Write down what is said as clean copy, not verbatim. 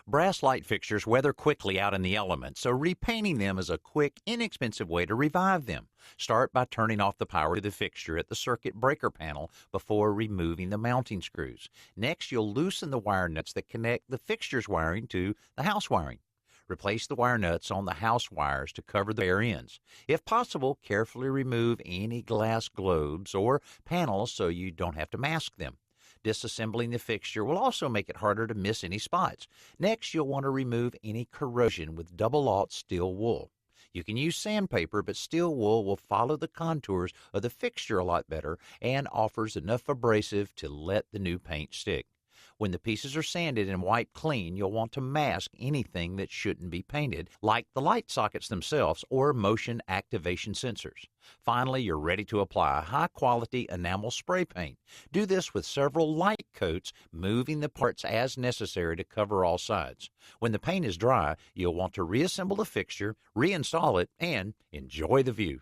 Brass light fixtures weather quickly out in the elements, so repainting them is a quick, inexpensive way to revive them. Start by turning off the power to the fixture at the circuit breaker panel before removing the mounting screws. Next, you'll loosen the wire nuts that connect the fixture's wiring to the house wiring. Replace the wire nuts on the house wires to cover the bare ends. If possible, carefully remove any glass globes or panels so you don't have to mask them. Disassembling the fixture will also make it harder to miss any spots. Next, you'll want to remove any corrosion with double-aught steel wool. You can use sandpaper, but steel wool will follow the contours of the fixture a lot better and offers enough abrasive to let the new paint stick. When the pieces are sanded and wiped clean, you'll want to mask anything that shouldn't be painted, like the light sockets themselves or motion activation sensors. Finally, you're ready to apply high-quality enamel spray paint. Do this with several light coats, moving the parts as necessary to cover all sides. When the paint is dry, you'll want to reassemble the fixture, reinstall it, and enjoy the view.